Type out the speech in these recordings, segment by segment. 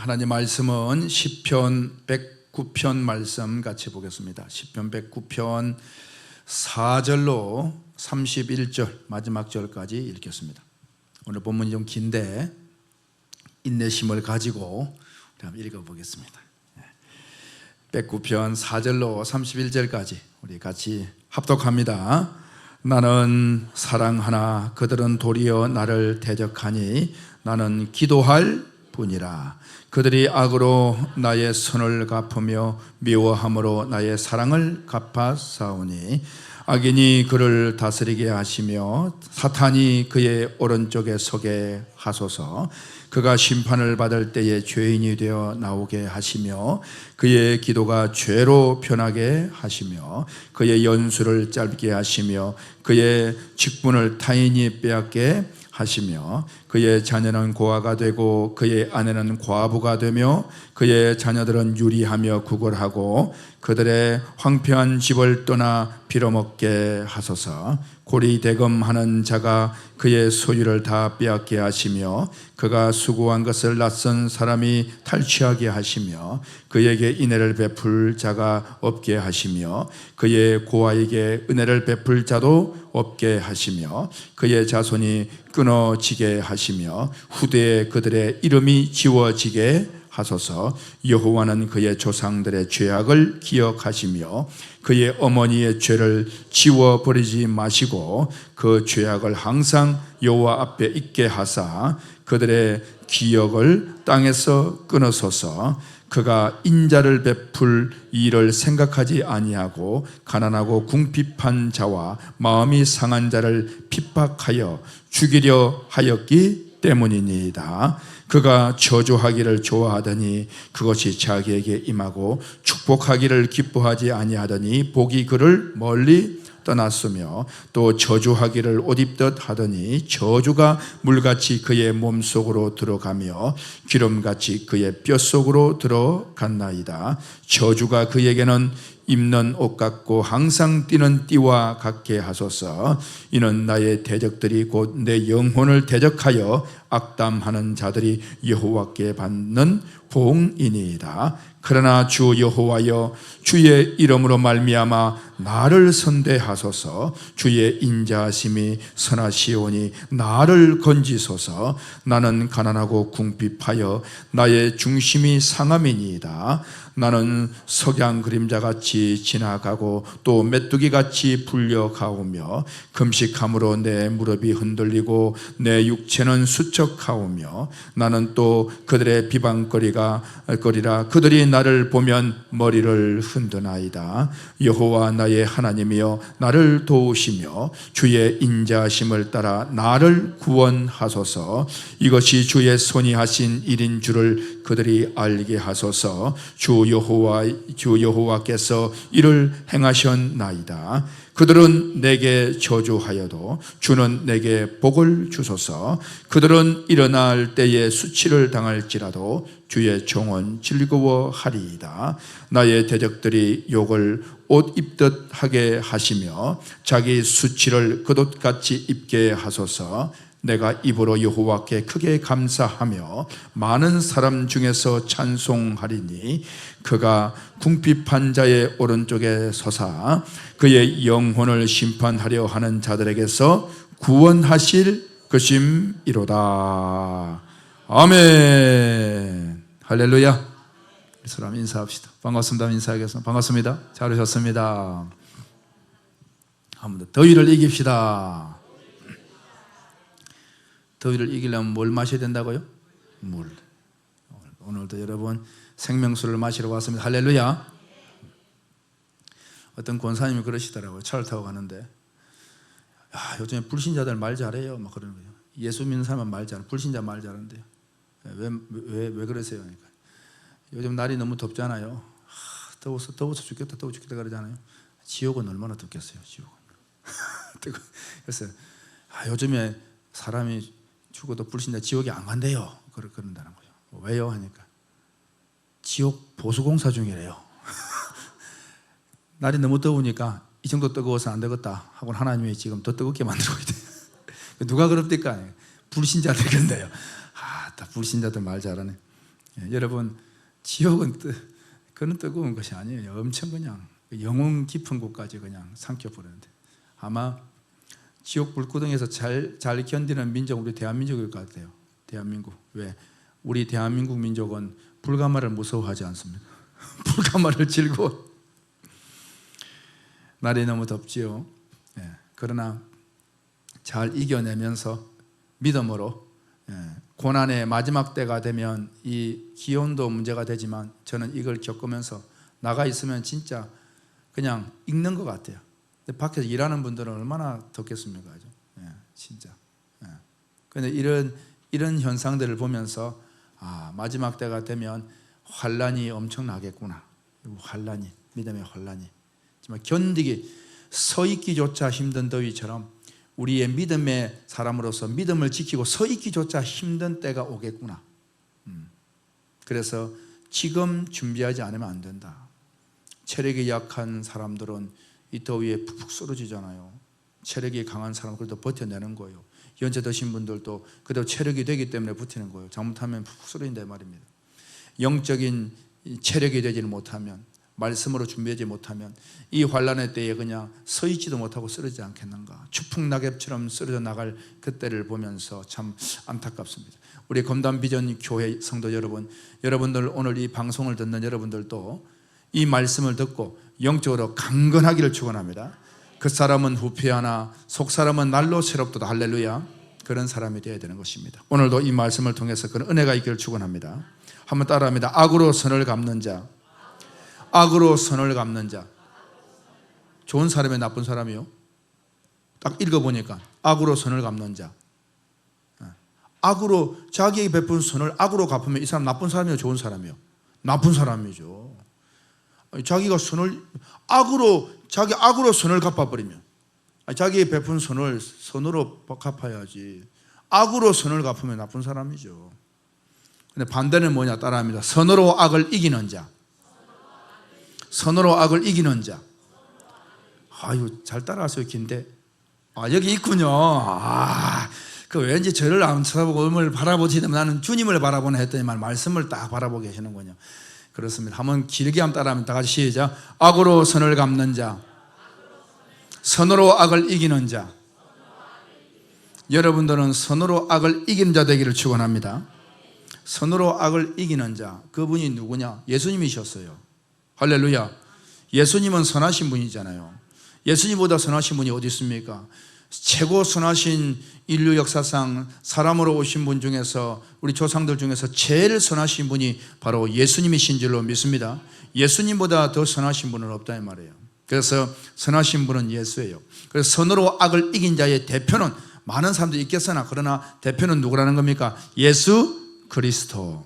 하나님 말씀은 시편 109편 말씀 같이 보겠습니다. 시편 109편 4절로 31절 마지막 절까지 읽겠습니다. 오늘 본문이 좀 긴데 인내심을 가지고 우리 한번 읽어보겠습니다. 109편 4절로 31절까지 우리 같이 합독합니다. 나는 사랑하나 그들은 도리어 나를 대적하니 나는 기도할 뿐이라. 그들이 악으로 나의 선을 갚으며 미워함으로 나의 사랑을 갚아싸우니 악인이 그를 다스리게 하시며 사탄이 그의 오른쪽에 서게 하소서. 그가 심판을 받을 때에 죄인이 되어 나오게 하시며 그의 기도가 죄로 변하게 하시며 그의 연수를 짧게 하시며 그의 직분을 타인이 빼앗게 하시며 그의 자녀는 고아가 되고 그의 아내는 과부가 되며 그의 자녀들은 유리하며 구걸하고 그들의 황폐한 집을 떠나 빌어먹게 하소서. 고리대금하는 자가 그의 소유를 다 빼앗게 하시며 그가 수고한 것을 낯선 사람이 탈취하게 하시며 그에게 인애를 베풀 자가 없게 하시며 그의 고아에게 은혜를 베풀 자도 없게 하시며 그의 자손이 끊어지게 하시며 후대에 그들의 이름이 지워지게 하소서. 여호와는 그의 조상들의 죄악을 기억하시며 그의 어머니의 죄를 지워버리지 마시고 그 죄악을 항상 여호와 앞에 있게 하사 그들의 기억을 땅에서 끊으소서. 그가 인자를 베풀 일을 생각하지 아니하고 가난하고 궁핍한 자와 마음이 상한 자를 핍박하여 죽이려 하였기 때문이니이다. 그가 저주하기를 좋아하더니 그것이 자기에게 임하고 축복하기를 기뻐하지 아니하더니 복이 그를 멀리 떠났으며 또 저주하기를 옷 입듯 하더니 저주가 물같이 그의 몸속으로 들어가며 기름같이 그의 뼛속으로 들어갔나이다. 저주가 그에게는 입는 옷 같고 항상 뛰는 띠와 같게 하소서. 이는 나의 대적들이 곧 내 영혼을 대적하여 악담하는 자들이 여호와께 받는 봉이니이다. 그러나 주 여호와여 주의 이름으로 말미암아 나를 선대하소서. 주의 인자하심이 선하시오니 나를 건지소서. 나는 가난하고 궁핍하여 나의 중심이 상함이니이다. 나는 석양 그림자같이 지나가고 또 메뚜기같이 불려가오며 금식함으로 내 무릎이 흔들리고 내 육체는 수척하오며 나는 또 그들의 비방거리라. 그들이 나를 보면 머리를 흔드나이다. 여호와 나의 하나님이여 나를 도우시며 주의 인자하심을 따라 나를 구원하소서. 이것이 주의 손이 하신 일인 줄을 그들이 알게 하소서. 주 여호와께서 이를 행하셨나이다. 그들은 내게 저주하여도 주는 내게 복을 주소서. 그들은 일어날 때에 수치를 당할지라도 주의 종은 즐거워하리이다. 나의 대적들이 욕을 옷 입듯 하게 하시며 자기 수치를 겉옷같이 입게 하소서. 내가 입으로 여호와께 크게 감사하며 많은 사람 중에서 찬송하리니 그가 궁핍한 자의 오른쪽에 서사 그의 영혼을 심판하려 하는 자들에게서 구원하실 것임이로다. 아멘. 할렐루야. 사람 인사합시다. 반갑습니다. 인사하겠습니다. 반갑습니다. 잘 오셨습니다. 한 번 더 더위를 이깁시다. 더위를 이기려면 뭘 마셔야 된다고요? 물. 오늘도 여러분 생명수를 마시러 왔습니다. 할렐루야. 어떤 권사님이 그러시더라고요. 차를 타고 가는데 요즘에 불신자들 말 잘해요 막 그러는 거예요. 예수 믿는 사람은 말 잘해. 불신자 말 잘하는데요. 왜 그러세요? 그러니까 요즘 날이 너무 덥잖아요. 더워서 죽겠다 그러잖아요. 지옥은 얼마나 덥겠어요. 지옥은. 그래서 요즘에 사람이 죽어도 불신자 지옥에 안 간대요. 그런다는 거예요. 왜요? 하니까 지옥 보수공사 중이래요. 날이 너무 더우니까 이 정도 뜨거워서 안 되겠다 하고 하나님이 지금 더 뜨겁게 만들고 있대요. 누가 그럽니까? 불신자들 그런데요. 다 불신자들 말 잘하네. 여러분, 지옥은 그런 뜨거운 것이 아니에요. 엄청 그냥 영혼 깊은 곳까지 그냥 삼켜버리는데, 아마 지옥 불구덩이에서 잘 견디는 민족, 우리 대한민국일 것 같아요. 대한민국. 왜? 우리 대한민국 민족은 불가마를 무서워하지 않습니다. 불가마를 즐거워. 날이 너무 덥지요. 그러나 잘 이겨내면서 믿음으로, 고난의 마지막 때가 되면 이 기온도 문제가 되지만 저는 이걸 겪으면서 나가 있으면 진짜 그냥 익는 것 같아요. 근데 밖에서 일하는 분들은 얼마나 덥겠습니까? 진짜. 그런데 이런 현상들을 보면서 마지막 때가 되면 환란이 엄청나겠구나. 환란이, 믿음의 환란이. 정말 견디기, 서 있기조차 힘든 더위처럼 우리의 믿음의 사람으로서 믿음을 지키고 서 있기조차 힘든 때가 오겠구나. 그래서 지금 준비하지 않으면 안 된다. 체력이 약한 사람들은 이 더위에 푹푹 쓰러지잖아요. 체력이 강한 사람은 그래도 버텨내는 거예요. 연세 드신 분들도 그래도 체력이 되기 때문에 버티는 거예요. 잘못하면 푹푹 쓰러진다 말입니다. 영적인 체력이 되지를 못하면, 말씀으로 준비하지 못하면 이 환란의 때에 그냥 서 있지도 못하고 쓰러지지 않겠는가. 추풍낙엽처럼 쓰러져 나갈 그때를 보면서 참 안타깝습니다. 우리 검단비전 교회 성도 여러분, 여러분들 오늘 이 방송을 듣는 여러분들도 이 말씀을 듣고 영적으로 강건하기를 축원합니다. 그 사람은 후피하나 속 사람은 날로 새롭도다. 할렐루야. 그런 사람이 되어야 되는 것입니다. 오늘도 이 말씀을 통해서 그런 은혜가 있기를 축원합니다. 한번 따라합니다. 악으로 선을 갚는 자, 악으로 선을 갚는 자. 좋은 사람이에요, 나쁜 사람이요? 딱 읽어보니까 악으로 선을 갚는 자. 악으로 자기에게 베푼 선을 악으로 갚으면 이 사람 나쁜 사람이요, 좋은 사람이요? 나쁜 사람이죠. 자기가 선을 악으로 선을 갚아버리면, 자기의 베푼 선을 선으로 갚아야지. 악으로 선을 갚으면 나쁜 사람이죠. 근데 반대는 뭐냐? 따라합니다. 선으로 악을 이기는 자. 선으로 악을 이기는 자. 아유, 잘 따라하세요. 긴데. 여기 있군요. 그 왠지 저를 안 쳐다보고 음을 바라보시면 나는 주님을 바라보나 했더니만 말씀을 딱 바라보고 계시는군요. 그렇습니다. 한번 길게 한번 따라하면 다 같이 시작. 악으로 선을 갚는 자, 선으로 악을 이기는 자. 여러분들은 선으로 악을 이기는 자 되기를 축원합니다. 선으로 악을 이기는 자, 그분이 누구냐? 예수님이셨어요. 할렐루야. 예수님은 선하신 분이잖아요. 예수님보다 선하신 분이 어디 있습니까? 최고 선하신 인류 역사상 사람으로 오신 분 중에서, 우리 조상들 중에서 제일 선하신 분이 바로 예수님이신 줄로 믿습니다. 예수님보다 더 선하신 분은 없다 이 말이에요. 그래서 선하신 분은 예수예요. 그래서 선으로 악을 이긴 자의 대표는 많은 사람들이 있겠으나, 그러나 대표는 누구라는 겁니까? 예수 그리스도.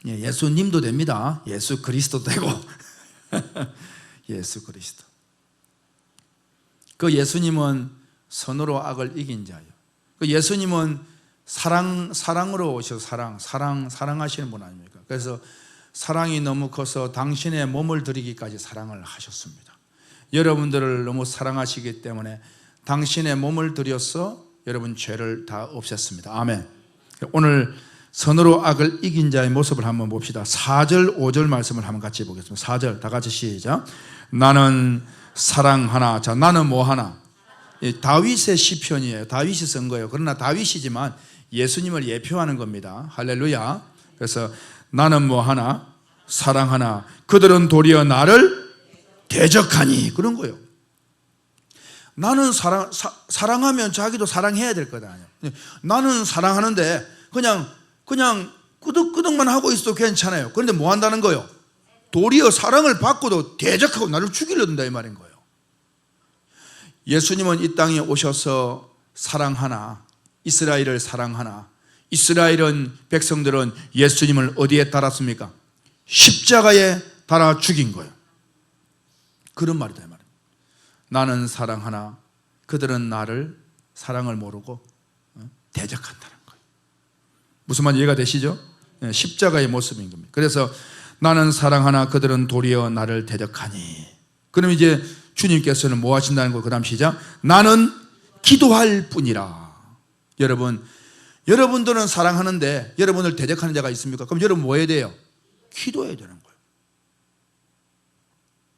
예수님도 됩니다. 예수 그리스도 되고. 예수 그리스도. 그 예수님은 선으로 악을 이긴 자예요. 그 예수님은 사랑으로 오셔서 사랑하시는 분 아닙니까? 그래서 사랑이 너무 커서 당신의 몸을 드리기까지 사랑을 하셨습니다. 여러분들을 너무 사랑하시기 때문에 당신의 몸을 드려서 여러분 죄를 다 없앴습니다. 아멘. 오늘 선으로 악을 이긴 자의 모습을 한번 봅시다. 4절 5절 말씀을 한번 같이 보겠습니다. 4절 다 같이 시작. 나는 사랑하나. 자, 나는 뭐하나? 다윗의 시편이에요. 다윗이 쓴 거예요. 그러나 다윗이지만 예수님을 예표하는 겁니다. 할렐루야. 그래서 나는 뭐하나? 사랑하나. 그들은 도리어 나를 대적하니. 그런 거예요. 나는 사랑하면 자기도 사랑해야 될 거다. 나는 사랑하는데 그냥 끄덕끄덕만 하고 있어도 괜찮아요. 그런데 뭐 한다는 거예요? 도리어 사랑을 받고도 대적하고 나를 죽이려 든다 이 말인 거예요. 예수님은 이 땅에 오셔서 사랑하나, 이스라엘을 사랑하나. 이스라엘은, 백성들은 예수님을 어디에 달았습니까? 십자가에 달아 죽인 거예요. 그런 말이다 이 말이에요. 나는 사랑하나 그들은 나를 사랑을 모르고 대적한다는 거예요. 무슨 말 이해가 되시죠? 십자가의 모습인 겁니다. 그래서 나는 사랑하나 그들은 도리어 나를 대적하니. 그럼 이제 주님께서는 뭐 하신다는 거예요? 그 다음 시작. 나는 기도할 뿐이라. 여러분, 여러분들은 사랑하는데 여러분을 대적하는 자가 있습니까? 그럼 여러분 뭐 해야 돼요? 기도해야 되는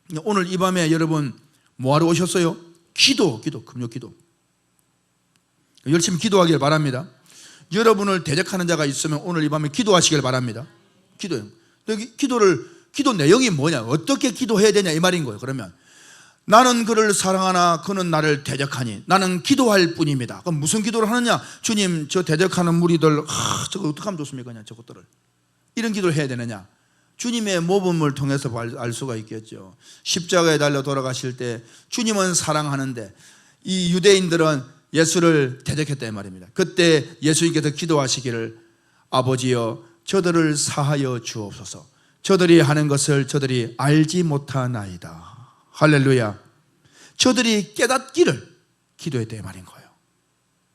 거예요. 오늘 이 밤에 여러분 뭐하러 오셨어요? 기도, 금요 기도. 열심히 기도하길 바랍니다. 여러분을 대적하는 자가 있으면 오늘 이 밤에 기도하시길 바랍니다. 기도요. 기도 내용이 뭐냐? 어떻게 기도해야 되냐 이 말인 거예요. 그러면 나는 그를 사랑하나 그는 나를 대적하니 나는 기도할 뿐입니다. 그럼 무슨 기도를 하느냐? 주님, 저 대적하는 무리들 저거 어떻게 하면 좋습니까? 그냥 저것들을 이런 기도를 해야 되느냐? 주님의 모범을 통해서 알 수가 있겠죠. 십자가에 달려 돌아가실 때 주님은 사랑하는데 이 유대인들은 예수를 대적했다 이 말입니다. 그때 예수님께서 기도하시기를 아버지여 저들을 사하여 주옵소서. 저들이 하는 것을 저들이 알지 못하나이다. 할렐루야. 저들이 깨닫기를 기도했다 이 말인 거예요.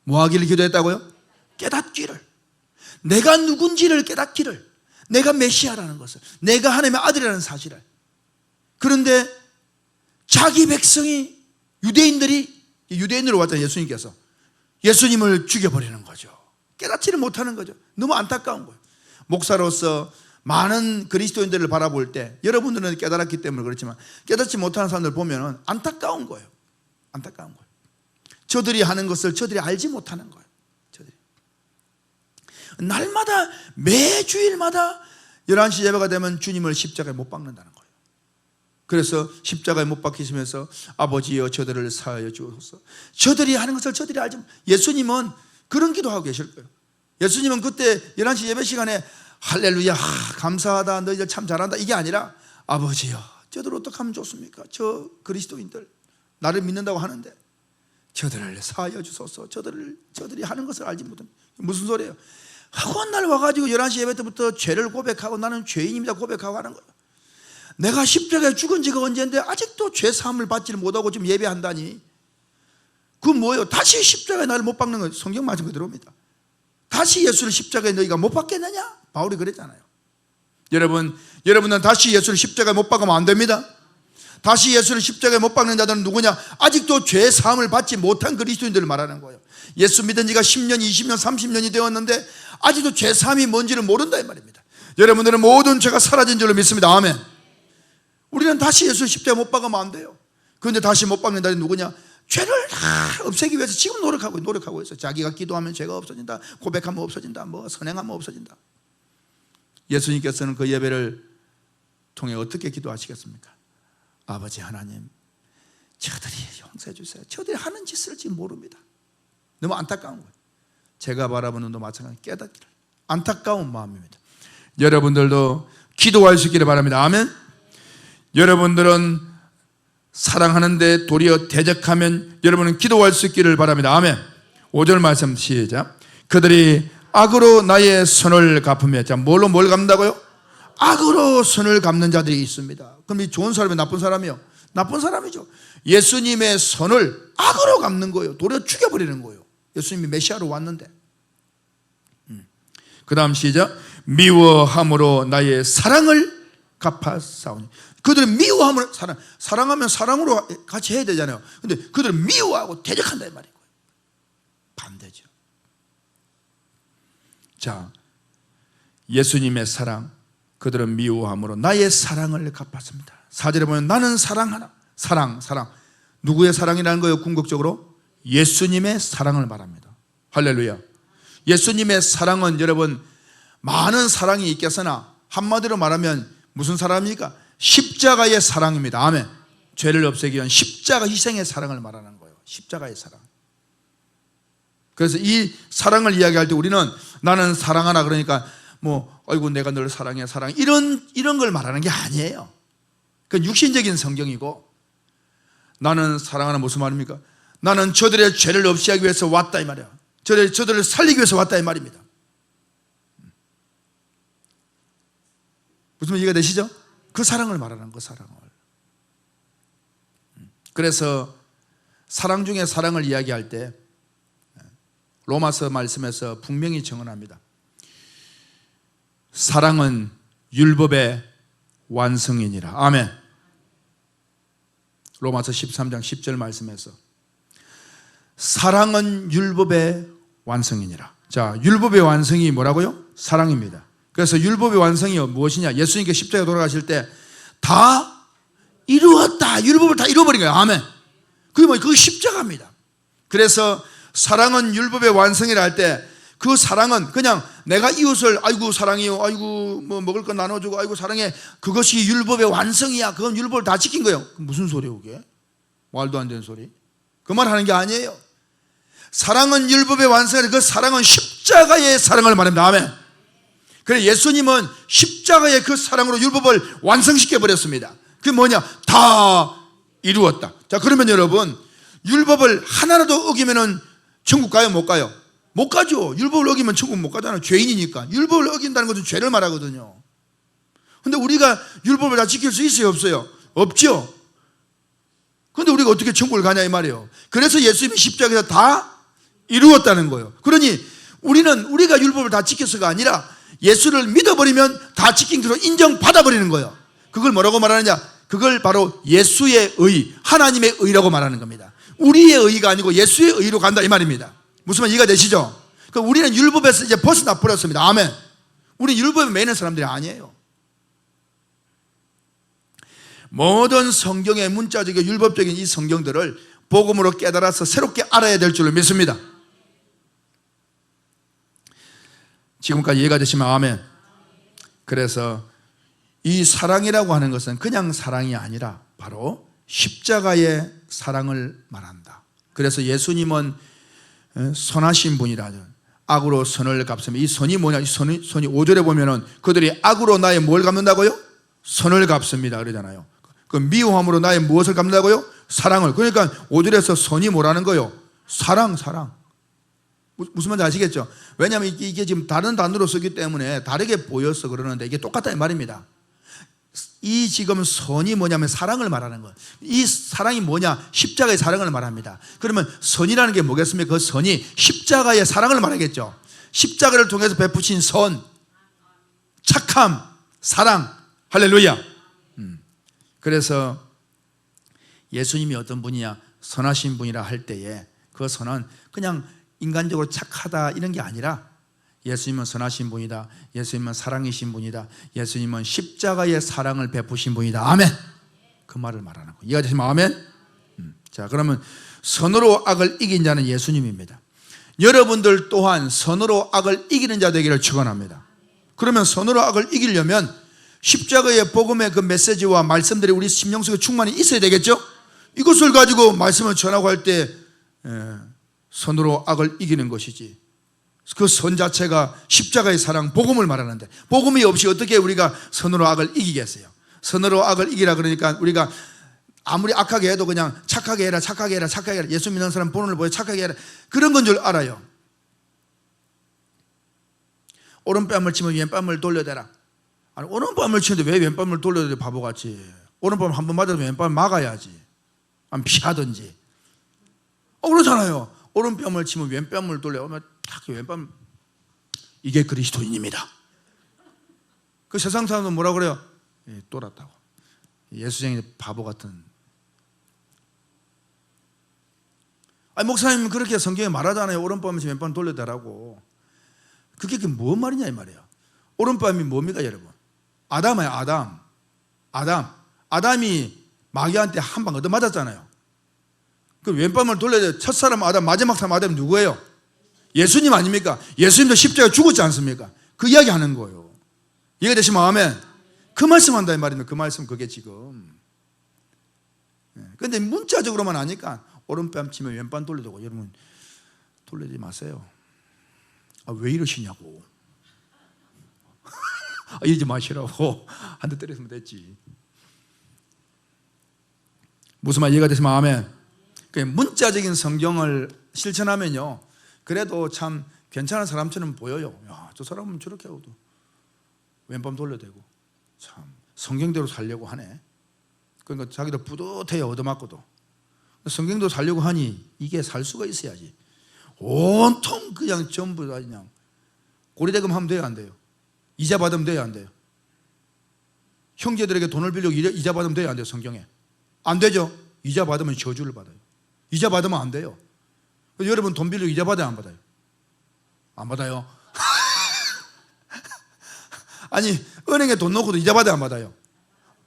뭐 하기를 기도했다고요? 깨닫기를. 내가 누군지를 깨닫기를. 내가 메시아라는 것을, 내가 하나님의 아들이라는 사실을. 그런데 자기 백성이 유대인으로 왔잖아요. 예수님께서 예수님을 죽여버리는 거죠. 깨닫지를 못하는 거죠. 너무 안타까운 거예요. 목사로서 많은 그리스도인들을 바라볼 때 여러분들은 깨달았기 때문에 그렇지만 깨닫지 못하는 사람들 보면 안타까운 거예요. 안타까운 거예요. 저들이 하는 것을 저들이 알지 못하는 거예요. 저들이 날마다 매주일마다 11시 예배가 되면 주님을 십자가에 못 박는다는 거예요. 그래서 십자가에 못 박히시면서 아버지여 저들을 사하여 주옵소서. 저들이 하는 것을 저들이 알지 못하는. 예수님은 그런 기도하고 계실 거예요. 예수님은 그때 11시 예배 시간에 할렐루야 감사하다 너희들 참 잘한다 이게 아니라 아버지여 저들 어떻게 하면 좋습니까? 저 그리스도인들 나를 믿는다고 하는데 저들을 사하여 주소서. 저들이 하는 것을 알지 못합니다. 무슨 소리예요? 학원 날 와가지고 11시 예배 때부터 죄를 고백하고 나는 죄인입니다 고백하고 하는 거예요. 내가 십자가에 죽은 지가 언제인데 아직도 죄 사함을 받지를 못하고 지금 예배한다니 그건 뭐예요? 다시 십자가에 나를 못 박는 거예요. 성경 말씀 그대로입니다. 다시 예수를 십자가에 너희가 못 박겠느냐? 바울이 그랬잖아요. 여러분은 다시 예수를 십자가에 못 박으면 안 됩니다. 다시 예수를 십자가에 못 박는 자들은 누구냐? 아직도 죄 사함을 받지 못한 그리스도인들을 말하는 거예요. 예수 믿은 지가 10년, 20년, 30년이 되었는데 아직도 죄 사함이 뭔지를 모른다 이 말입니다. 여러분들은 모든 죄가 사라진 줄로 믿습니다. 아멘. 우리는 다시 예수를 십자가에 못 박으면 안 돼요. 그런데 다시 못 박는 자들이 누구냐? 죄를 다 없애기 위해서 지금 노력하고 있어요. 자기가 기도하면 죄가 없어진다, 고백하면 없어진다, 뭐 선행하면 없어진다. 예수님께서는 그 예배를 통해 어떻게 기도하시겠습니까? 아버지 하나님 저들이 용서해 주세요. 저들이 하는 짓을 지금 모릅니다. 너무 안타까운 거예요. 제가 바라보는 눈도 마찬가지 깨닫기를. 안타까운 마음입니다. 여러분들도 기도할 수 있기를 바랍니다. 아멘. 여러분들은 사랑하는데 도리어 대적하면 여러분은 기도할 수 있기를 바랍니다. 아멘. 5절 말씀 시작. 그들이 악으로 나의 선을 갚으며. 자, 뭘 갚는다고요? 악으로 선을 갚는 자들이 있습니다. 그럼 이 좋은 사람이 나쁜 사람이요? 나쁜 사람이죠. 예수님의 선을 악으로 갚는 거예요. 도리어 죽여버리는 거예요. 예수님이 메시아로 왔는데. 그 다음 시작. 미워함으로 나의 사랑을 갚아싸우니. 그들은 미워함으로 사랑하면 사랑으로 같이 해야 되잖아요. 근데 그들은 미워하고 대적한다 이 말이고요. 반대죠. 자, 예수님의 사랑, 그들은 미워함으로 나의 사랑을 갚았습니다. 4절에 보면 나는 사랑하나. 사랑. 누구의 사랑이라는 거예요? 궁극적으로 예수님의 사랑을 말합니다. 할렐루야. 예수님의 사랑은 여러분 많은 사랑이 있겠으나 한마디로 말하면 무슨 사랑입니까? 십자가의 사랑입니다. 아멘. 죄를 없애기 위한 십자가 희생의 사랑을 말하는 거예요. 십자가의 사랑. 그래서 이 사랑을 이야기할 때 우리는 나는 사랑하나 그러니까 아이고 내가 널 사랑해 이런 걸 말하는 게 아니에요. 그건 육신적인 성경이고 나는 사랑하나 무슨 말입니까? 나는 저들의 죄를 없이 하기 위해서 왔다 이 말이에요. 저들을 살리기 위해서 왔다 이 말입니다. 무슨 이해가 되시죠? 그 사랑을 말하는 그 사랑을. 그래서 사랑 중에 사랑을 이야기할 때 로마서 말씀에서 분명히 정언합니다. 사랑은 율법의 완성이니라. 아멘. 로마서 13장 10절 말씀에서 사랑은 율법의 완성이니라. 자, 율법의 완성이 뭐라고요? 사랑입니다. 그래서 율법의 완성이 무엇이냐? 예수님께 십자가에 돌아가실 때 다 이루었다. 율법을 다 이루어버린 거예요. 아멘. 그게 뭐예요? 그게 십자가입니다. 그래서 사랑은 율법의 완성이라 할 때 그 사랑은 그냥 내가 이웃을 아이고 사랑해요, 아이고 뭐 먹을 거 나눠주고 아이고 사랑해, 그것이 율법의 완성이야. 그건 율법을 다 지킨 거예요. 무슨 소리예요 그게? 말도 안 되는 소리. 그 말 하는 게 아니에요. 사랑은 율법의 완성이라, 그 사랑은 십자가의 사랑을 말합니다. 아멘. 그래 예수님은 십자가의 그 사랑으로 율법을 완성시켜 버렸습니다. 그게 뭐냐? 다 이루었다. 자, 그러면 여러분, 율법을 하나라도 어기면은 천국 가요, 못 가요? 못 가죠. 율법을 어기면 천국 못 가잖아요. 죄인이니까. 율법을 어긴다는 것은 죄를 말하거든요. 근데 우리가 율법을 다 지킬 수 있어요, 없어요? 없죠. 근데 우리가 어떻게 천국을 가냐 이 말이에요. 그래서 예수님이 십자가에서 다 이루었다는 거예요. 그러니 우리가 율법을 다 지켜서가 아니라 예수를 믿어버리면 다 지킨 것으로 인정받아버리는 거예요. 그걸 뭐라고 말하느냐? 그걸 바로 예수의 의, 하나님의 의라고 말하는 겁니다. 우리의 의가 아니고 예수의 의로 간다 이 말입니다. 무슨 말 이해가 되시죠? 그러니까 우리는 율법에서 이제 벗어나 버렸습니다. 아멘. 우리는 율법에 매이는 사람들이 아니에요. 모든 성경의 문자적인 율법적인 이 성경들을 복음으로 깨달아서 새롭게 알아야 될 줄로 믿습니다. 지금까지 이해가 되시면 아멘. 그래서 이 사랑이라고 하는 것은 그냥 사랑이 아니라 바로 십자가의 사랑을 말한다. 그래서 예수님은 선하신 분이라는, 악으로 선을 갚습니다. 이 선이 뭐냐? 이 선이 5절에 보면은 그들이 악으로 나의 뭘 갚는다고요? 선을 갚습니다 그러잖아요. 그 미워함으로 나의 무엇을 갚는다고요? 사랑을. 그러니까 5절에서 선이 뭐라는 거예요? 사랑. 무슨 말인지 아시겠죠? 왜냐하면 이게 지금 다른 단어로 쓰기 때문에 다르게 보여서 그러는데 이게 똑같다 이 말입니다. 이 지금 선이 뭐냐면 사랑을 말하는 거예요. 이 사랑이 뭐냐? 십자가의 사랑을 말합니다. 그러면 선이라는 게 뭐겠습니까? 그 선이 십자가의 사랑을 말하겠죠. 십자가를 통해서 베푸신 선, 착함, 사랑. 할렐루야. 그래서 예수님이 어떤 분이냐? 선하신 분이라 할 때에 그 선은 그냥 인간적으로 착하다 이런 게 아니라 예수님은 선하신 분이다, 예수님은 사랑이신 분이다, 예수님은 십자가의 사랑을 베푸신 분이다. 아멘. 그 말을 말하는 거예요. 이해가 되시면 아멘. 자, 그러면 선으로 악을 이긴 자는 예수님입니다. 여러분들 또한 선으로 악을 이기는 자 되기를 축원합니다. 그러면 선으로 악을 이기려면 십자가의 복음의 그 메시지와 말씀들이 우리 심령 속에 충만히 있어야 되겠죠. 이것을 가지고 말씀을 전하고 할 때 선으로 악을 이기는 것이지, 그 선 자체가 십자가의 사랑, 복음을 말하는데 복음이 없이 어떻게 우리가 선으로 악을 이기겠어요? 선으로 악을 이기라 그러니까 우리가 아무리 악하게 해도 그냥 착하게 해라, 착하게 해라, 착하게 해라, 예수 믿는 사람 보는 걸 보여 착하게 해라, 그런 건 줄 알아요. 오른뺨을 치면 왼뺨을 돌려대라. 아니, 오른뺨을 치는데 왜 왼뺨을 돌려대? 바보같이. 오른뺨 한 번 맞아도 왼뺨 막아야지, 아니면 피하든지. 그러잖아요. 오른뺨을 치면 왼뺨을 돌려. 딱 왼뺨. 이게 그리스도인입니다. 그 세상 사람은 뭐라 그래요? 돌았다고. 예수쟁이 바보 같은. 아니, 목사님 그렇게 성경에 말하잖아요. 오른뺨을 치면 왼뺨 돌려대라고. 그게 뭔 말이냐 이 말이에요. 오른뺨이 뭡니까 여러분? 아담이에요. 아담이 마귀한테 한 방 얻어맞았잖아요. 그 왼뺨을 돌려야 첫 사람 아담, 마지막 사람 아담이 누구예요? 예수님 아닙니까? 예수님도 십자가에 죽었지 않습니까? 그 이야기 하는 거예요. 이해가 되시면 아멘. 그 말씀 한다 이 말입니다. 그 말씀 그게 지금. 그런데 문자적으로만 하니까 오른뺨 치면 왼뺨 돌려두고, 여러분 돌리지 마세요. 왜 이러시냐고. 이러지 마시라고. 한 대 때렸으면 됐지. 무슨 말 이해가 되시면 아멘. 문자적인 성경을 실천하면요, 그래도 참 괜찮은 사람처럼 보여요. 야, 저 사람은 저렇게 하고도 왼밤 돌려대고 참 성경대로 살려고 하네. 그러니까 자기도 뿌듯해요. 얻어맞고도. 성경대로 살려고 하니 이게 살 수가 있어야지. 온통 그냥 전부 다 그냥 고리대금 하면 돼요, 안 돼요? 이자 받으면 돼요, 안 돼요? 형제들에게 돈을 빌려고 이자 받으면 돼요, 안 돼요? 성경에 안 되죠. 이자 받으면 저주를 받아요. 이자 받으면 안 돼요. 여러분 돈 빌리고 이자 받아요, 안 받아요? 안 받아요? 아니 은행에 돈 넣고도 이자 받아요 안 받아요?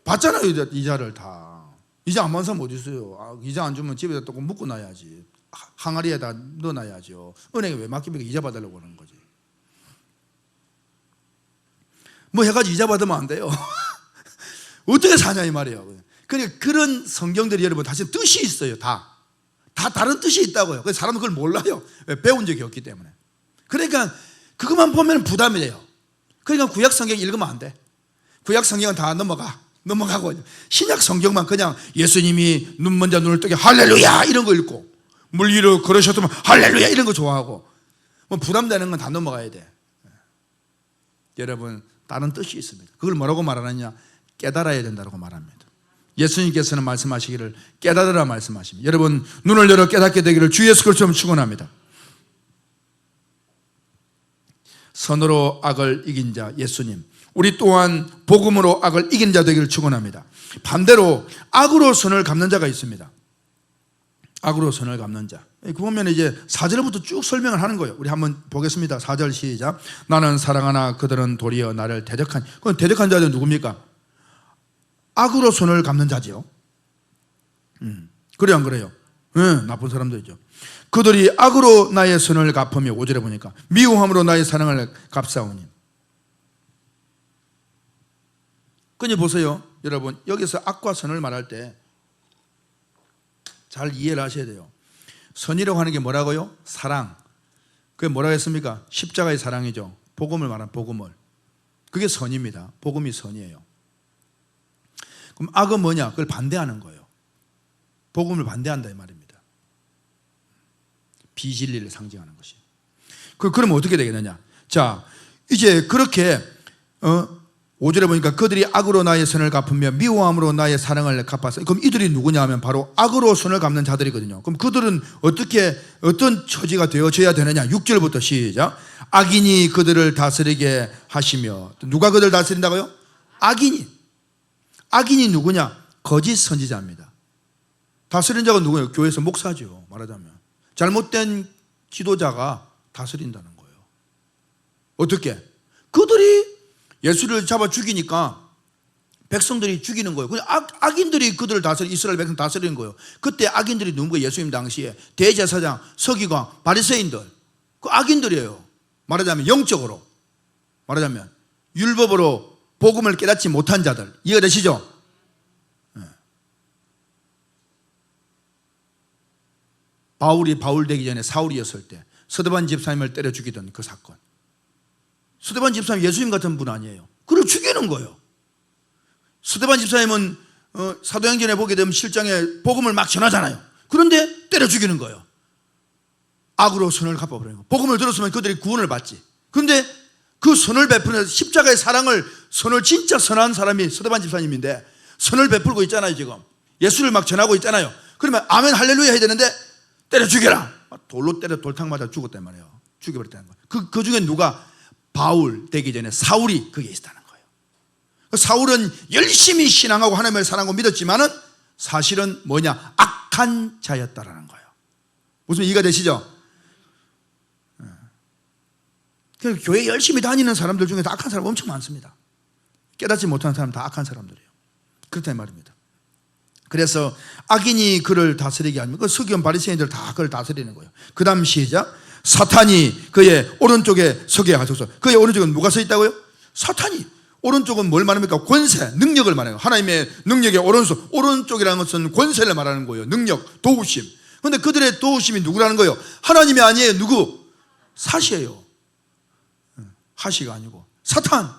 받잖아요. 이자를 다. 이자 안 받는 사람 어디 있어요? 이자 안 주면 집에다 또 묶어 놔야지. 항아리에다 넣어놔야죠. 은행에 왜 맡깁니까? 이자 받으려고 하는 거지. 뭐 해가지고 이자 받으면 안 돼요. 어떻게 사냐 이 말이에요. 그러니까 그런 성경들이 여러분 다시 뜻이 있어요. 다 다른 뜻이 있다고요. 그래서 사람은 그걸 몰라요. 왜? 배운 적이 없기 때문에. 그러니까 그것만 보면 부담이 돼요. 그러니까 구약 성경 읽으면 안 돼. 구약 성경은 다 넘어가고 신약 성경만 그냥 예수님이 눈 먼저 눈을 뜨게 할렐루야 이런 거 읽고 물 위로 걸으셨으면 할렐루야 이런 거 좋아하고 뭐 부담되는 건 다 넘어가야 돼. 여러분 다른 뜻이 있습니다. 그걸 뭐라고 말하느냐? 깨달아야 된다고 말합니다. 예수님께서는 말씀하시기를 깨달으라 말씀하십니다. 여러분 눈을 열어 깨닫게 되기를 주 예수 그리스도로 축원합니다. 선으로 악을 이긴 자 예수님, 우리 또한 복음으로 악을 이긴 자 되기를 축원합니다. 반대로 악으로 선을 갚는 자가 있습니다. 악으로 선을 갚는 자. 그 보면 이제 4절부터 쭉 설명을 하는 거예요. 우리 한번 보겠습니다. 4절 시작. 나는 사랑하나 그들은 도리어 나를 대적한. 그럼 대적한 자들은 누굽니까? 악으로 손을 갚는 자지요. 그래요 안 그래요? 나쁜 사람들이죠. 그들이 악으로 나의 선을 갚으며 5절에 보니까 미워함으로 나의 사랑을 갚사오니. 그니 보세요 여러분, 여기서 악과 선을 말할 때 잘 이해를 하셔야 돼요. 선이라고 하는 게 뭐라고요? 사랑. 그게 뭐라고 했습니까? 십자가의 사랑이죠. 복음을 말한 복음을. 그게 선입니다. 복음이 선이에요. 그럼 악은 뭐냐? 그걸 반대하는 거예요. 복음을 반대한다 이 말입니다. 비진리를 상징하는 것이. 그러면 어떻게 되겠느냐? 자, 이제 그렇게 5절에 보니까 그들이 악으로 나의 선을 갚으며 미워함으로 나의 사랑을 갚았어. 그럼 이들이 누구냐 하면 바로 악으로 선을 갚는 자들이거든요. 그럼 그들은 어떤 처지가 되어져야 되느냐? 6절부터 시작. 악인이 그들을 다스리게 하시며. 누가 그들을 다스린다고요? 악인이 누구냐? 거짓 선지자입니다. 다스린 자가 누구예요? 교회에서 목사죠. 말하자면 잘못된 지도자가 다스린다는 거예요. 어떻게? 그들이 예수를 잡아 죽이니까 백성들이 죽이는 거예요. 그냥 악인들이 그들을 이스라엘 백성 다스리는 거예요. 그때 악인들이 누군가? 예수님 당시에 대제사장, 서기관, 바리새인들, 그 악인들이에요. 말하자면 영적으로, 말하자면 율법으로 복음을 깨닫지 못한 자들. 이해가 되시죠? 바울이 바울 되기 전에 사울이었을 때 스데반 집사님을 때려 죽이던 그 사건. 스데반 집사님 예수님 같은 분 아니에요. 그를 죽이는 거예요. 스데반 집사님은 사도행전에 보게 되면 실장에 복음을 막 전하잖아요. 그런데 때려 죽이는 거예요. 악으로 선을 갚아버리는 거예요. 복음을 들었으면 그들이 구원을 받지. 그런데 그 선을 베푸는 십자가의 선을 진짜 선한 사람이 스데반 집사님인데 선을 베풀고 있잖아요. 지금 예수를 막 전하고 있잖아요. 그러면 아멘 할렐루야 해야 되는데 때려 죽여라. 돌로 때려 돌탕 맞아 죽었단 말이에요. 죽여버렸다는 거예요. 그 중에 누가? 바울 되기 전에 사울이 거기에 있었다는 거예요. 사울은 열심히 신앙하고 하나님을 사랑하고 믿었지만은 사실은 뭐냐? 악한 자였다라는 거예요. 무슨 이해가 되시죠? 교회 열심히 다니는 사람들 중에서 악한 사람 엄청 많습니다. 깨닫지 못하는 사람 다 악한 사람들이에요. 그렇다는 말입니다. 그래서 악인이 그를 다스리게 하면 그 서기관 바리새인들 다 그를 다스리는 거예요. 그 다음 시작. 사탄이 그의 오른쪽에 서게 하소서. 그의 오른쪽은 누가 서 있다고요? 사탄이. 오른쪽은 뭘 말합니까? 권세, 능력을 말해요. 하나님의 능력의 오른쪽이라는 것은 권세를 말하는 거예요. 능력, 도우심. 그런데 그들의 도우심이 누구라는 거예요? 하나님이 아니에요. 누구? 삿이에요. 핫이가 아니고 사탄.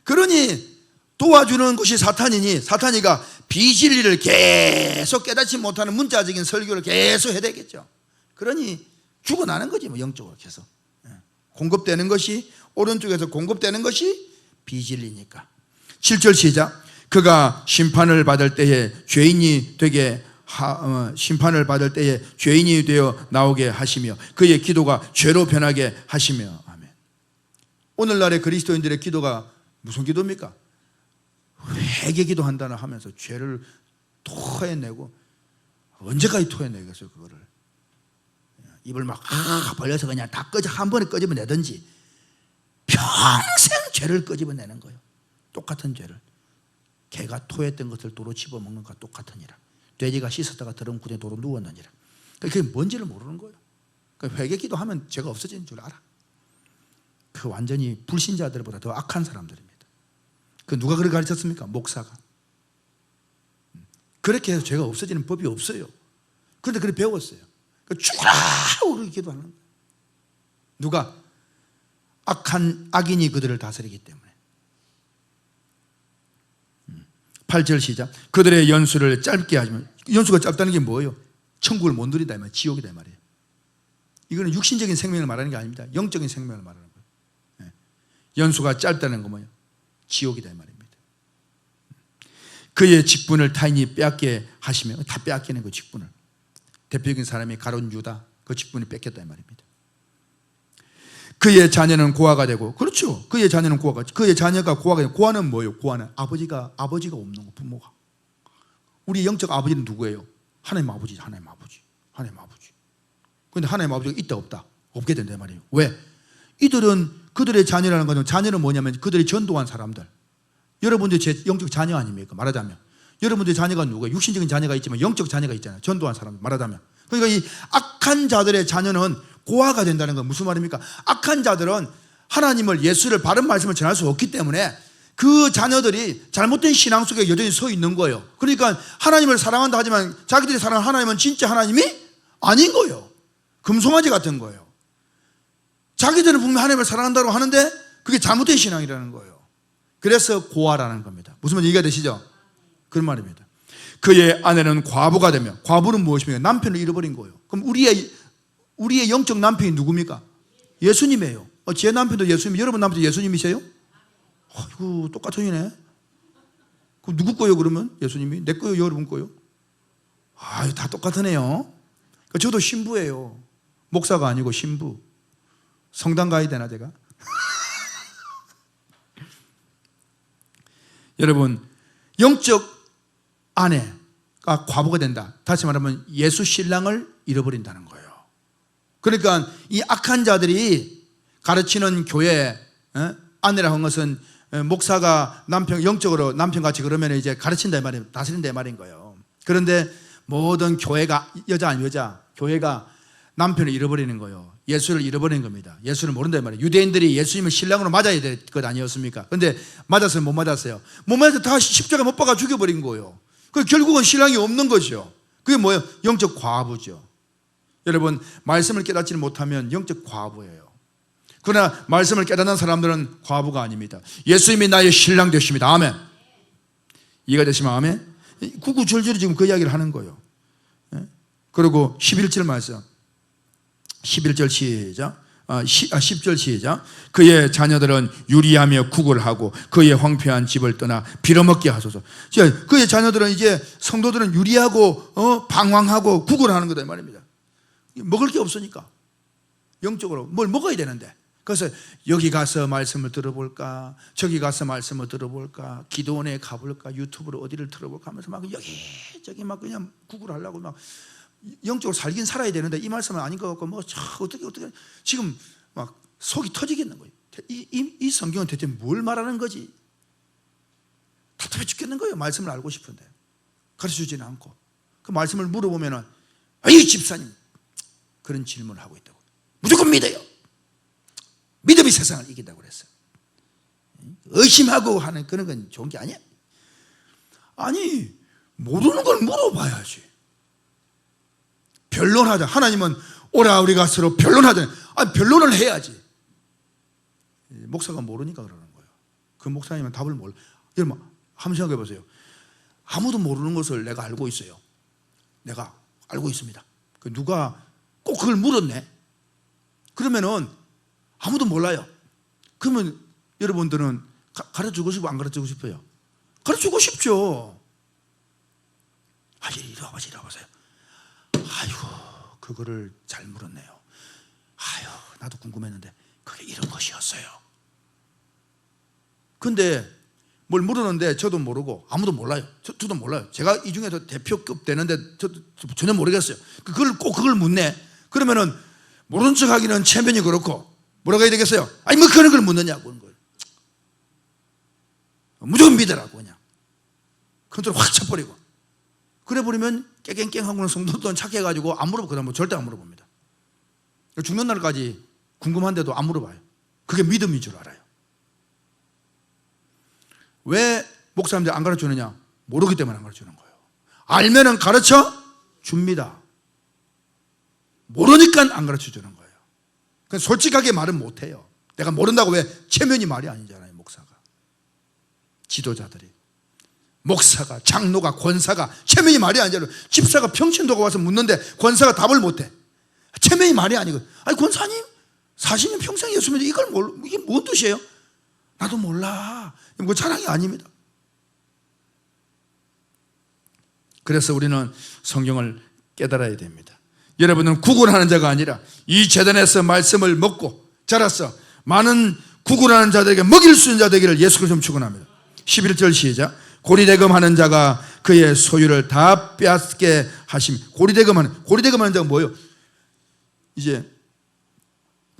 그러니 도와주는 것이 사탄이니 사탄이가 비진리를 계속 깨닫지 못하는 문자적인 설교를 계속 해야 되겠죠. 그러니 죽어나는 거지 뭐 영적으로 계속. 공급되는 것이 오른쪽에서 공급되는 것이 비진리니까. 7절 시작. 그가 심판을 받을 때에 죄인이 되어 나오게 하시며 그의 기도가 죄로 변하게 하시며. 아멘. 오늘날의 그리스도인들의 기도가 무슨 기도입니까? 회개 기도한다는 하면서 죄를 토해내고 언제까지 토해내겠어요 그거를. 입을 막 벌려서 그냥 다 한 번에 끄집어내든지 평생 죄를 끄집어내는 거예요. 똑같은 죄를. 개가 토했던 것을 도로 집어먹는 것과 똑같으니라. 돼지가 씻었다가 더러운 구덩이에 도로 누웠느니라. 그게 뭔지를 모르는 거예요. 회개기도 하면 죄가 없어지는 줄 알아. 그 완전히 불신자들보다 더 악한 사람들입니다. 그 누가 그렇게 가르쳤습니까? 목사가. 그렇게 해서 죄가 없어지는 법이 없어요. 그런데 그렇게 배웠어요. 죽어라! 그렇게 기도하는 거예요. 누가? 악인이 그들을 다스리기 때문에. 8절 시작. 그들의 연수를 짧게 하시면, 연수가 짧다는 게 뭐예요? 천국을 못 누린다 이 말이에요. 지옥이다 이 말이에요. 이거는 육신적인 생명을 말하는 게 아닙니다. 영적인 생명을 말하는 거예요. 연수가 짧다는 거 뭐예요? 지옥이다 이 말입니다. 그의 직분을 타인이 빼앗게 하시면, 다 빼앗기는 그 직분을. 대표적인 사람이 가룟 유다, 그 직분이 뺏겼다 이 말입니다. 그의 자녀는 고아가 되고, 그렇죠. 그의 자녀는 고아가, 그의 자녀가 고아가 되고, 고아는 뭐예요? 고아는 아버지가 없는 거, 부모가. 우리 영적 아버지는 누구예요? 하나님 아버지, 하나님 아버지, 하나님 아버지. 그런데 하나님 아버지가 있다 없다? 없게 된단 말이에요. 왜? 이들은 그들의 자녀라는 것은, 자녀는 뭐냐면 그들이 전도한 사람들. 여러분들 제 영적 자녀 아닙니까? 말하자면 여러분들 자녀가 누구예요? 육신적인 자녀가 있지만 영적 자녀가 있잖아요. 전도한 사람들 말하자면. 그러니까 이 악한 자들의 자녀는 고아가 된다는 건 무슨 말입니까? 악한 자들은 하나님을, 예수를, 바른 말씀을 전할 수 없기 때문에 그 자녀들이 잘못된 신앙 속에 여전히 서 있는 거예요. 그러니까 하나님을 사랑한다 하지만 자기들이 사랑하는 하나님은 진짜 하나님이 아닌 거예요. 금송아지 같은 거예요. 자기들은 분명히 하나님을 사랑한다고 하는데 그게 잘못된 신앙이라는 거예요. 그래서 고아라는 겁니다. 무슨 말인지 이해가 되시죠? 그런 말입니다. 그의 아내는 과부가 되며, 과부는 무엇입니까? 남편을 잃어버린 거예요. 그럼 우리의 영적 남편이 누굽니까? 예수님이에요. 제 남편도 예수님, 여러분 남편도 예수님이세요? 아이고, 똑같은 이네. 그럼 누구 거예요, 그러면? 예수님이? 내 거요, 여러분 거요? 아유, 다 똑같으네요. 저도 신부예요. 목사가 아니고 신부. 성당 가야 되나, 제가? 여러분, 영적 아내가 과부가 된다. 다시 말하면 예수 신랑을 잃어버린다는 거예요. 그러니까 이 악한 자들이 가르치는 교회, 아내라고 하는 것은 목사가 남편, 영적으로 남편같이 그러면 이제 가르친다 이 말이에요. 다스린다 이 말인 거예요. 그런데 모든 교회가, 여자 아니 여자, 교회가 남편을 잃어버리는 거예요. 예수를 잃어버리는 겁니다. 예수를 모른다 이 말이에요. 유대인들이 예수님을 신랑으로 맞아야 될 것 아니었습니까? 그런데 맞았어요? 못 맞았어요? 못 맞아서 다 십자가 못 박아 죽여버린 거예요. 그 결국은 신랑이 없는 거죠. 그게 뭐예요? 영적 과부죠. 여러분, 말씀을 깨닫지는 못하면 영적 과부예요. 그러나 말씀을 깨닫는 사람들은 과부가 아닙니다. 예수님이 나의 신랑 되십니다. 아멘. 이해가 되시면 아멘. 구구절절히 지금 그 이야기를 하는 거예요. 그리고 11절 말씀, 11절 시작. 10절 시작. 그의 자녀들은 유리하며 구걸하고 그의 황폐한 집을 떠나 빌어먹게 하소서. 그의 자녀들은 이제 성도들은 유리하고 방황하고 구걸하는 거다 이 말입니다. 먹을 게 없으니까 영적으로 뭘 먹어야 되는데, 그래서 여기 가서 말씀을 들어볼까, 저기 가서 말씀을 들어볼까, 기도원에 가볼까, 유튜브로 어디를 들어볼까 하면서 막 여기저기 막 그냥 구걸하려고 막 영적으로 살긴 살아야 되는데 이 말씀은 아닌 것 같고 뭐 어떻게 지금 막 속이 터지겠는 거예요. 이 성경은 대체 뭘 말하는 거지? 답답해 죽겠는 거예요. 말씀을 알고 싶은데 가르쳐주지는 않고. 그 말씀을 물어보면은 이 집사님 그런 질문을 하고 있다고. 무조건 믿어요. 믿음이 세상을 이긴다고 그랬어요. 의심하고 하는 그런 건 좋은 게 아니야. 아니, 모르는 걸 물어봐야지. 변론하자. 하나님은 오라 우리가 서로 변론하자. 변론을 해야지. 목사가 모르니까 그러는 거예요. 그 목사님은 답을 몰라. 여러분 한번 생각해 보세요. 아무도 모르는 것을 내가 알고 있어요. 내가 알고 있습니다. 누가 꼭 그걸 물었네. 그러면은 아무도 몰라요. 그러면 여러분들은 가르쳐주고 싶고 안 가르쳐주고 싶어요? 가르쳐주고 싶죠. 이리 와보세요. 아이고, 그거를 잘 물었네요. 아유, 나도 궁금했는데 그게 이런 것이었어요. 근데 뭘 물었는데 저도 모르고 아무도 몰라요. 저도 몰라요. 제가 이 중에서 대표급 되는데 저도 전혀 모르겠어요. 그걸 묻네. 그러면은 모른 척 하기는 체면이 그렇고 뭐라고 해야 되겠어요? 아니 뭐 그런 걸 묻느냐고 그런 걸. 무조건 믿으라고 그냥 컨트롤 확 쳐버리고. 그래 버리면 깨갱깽하고는 성도들은 착해가지고 안 물어보고 그다음 절대 안 물어봅니다. 죽는 날까지 궁금한데도 안 물어봐요. 그게 믿음인 줄 알아요. 왜 목사님들 안 가르쳐주느냐? 모르기 때문에 안 가르쳐주는 거예요. 알면은 가르쳐 줍니다. 모르니까 안 가르쳐주는 거예요. 그냥 솔직하게 말은 못해요. 내가 모른다고 왜 체면이 말이 아니잖아요. 목사가, 지도자들이, 목사가, 장로가, 권사가 체면이 말이 아니잖아요. 집사가 평신도가 와서 묻는데 권사가 답을 못해. 체면이 말이 아니고, 아니 권사님 40년 평생 예수 믿는데 이걸 이게 뭔 뜻이에요? 나도 몰라. 뭐 자랑이 아닙니다. 그래서 우리는 성경을 깨달아야 됩니다. 여러분은 구걸하는 자가 아니라 이 제단에서 말씀을 먹고 자라서 많은 구걸하는 자들에게 먹일 수 있는 자 되기를 예수 그리스도로 축원합니다. 11절 시작. 고리대금하는 자가 그의 소유를 다 빼앗게 하심. 고리대금하는 자가 뭐예요? 이제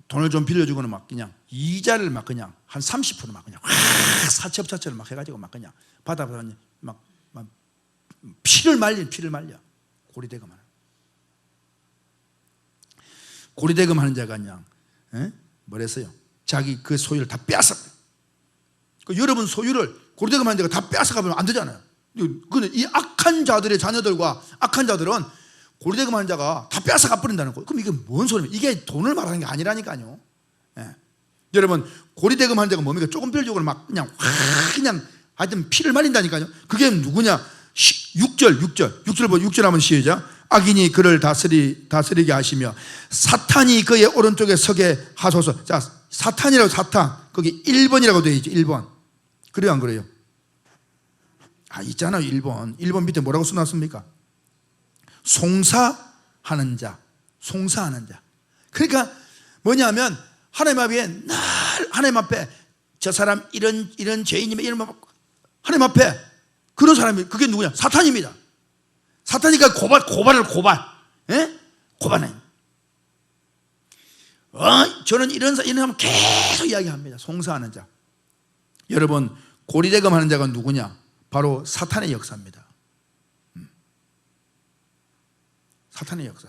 돈을 좀 빌려주고는 막 그냥 이자를 막 그냥 한 30% 막 그냥 사채업자처럼 막 해가지고 막 그냥 받아서 막 피를 말려. 고리대금하는 자가 그냥 뭐랬어요? 자기 그 소유를 다 빼앗아. 여러분 소유를 고리대금하는 자가 다 빼앗아가면 안 되잖아요. 근데 이 악한 자들의 자녀들과 악한 자들은 고리대금하는 자가 다 빼앗아가 버린다는 거예요. 그럼 이게 뭔 소리입니까? 이게 돈을 말하는 게 아니라니까요. 예. 여러분 고리대금하는 자가 뭡니까? 조금 빌려주고 막 그냥 하여튼 피를 말린다니까요. 그게 누구냐? 6절 한번 시작. 악인이 그를 다스리게 하시며 사탄이 그의 오른쪽에 서게 하소서. 자, 사탄이라고 사탄 거기 1번이라고 되어 있죠. 1번. 그래요 안 그래요? 있잖아요. 1번 밑에 뭐라고 써놨습니까? 송사하는 자. 그러니까 뭐냐면 하나님 앞에 저 사람 이런 죄인이면 이런 하나님 앞에 그런 사람이 그게 누구냐? 사탄입니다. 사탄이니까 고발해. 저는 이런 사람 계속 이야기합니다. 송사하는 자. 여러분 고리대금하는 자가 누구냐? 바로 사탄의 역사입니다. 사탄의 역사.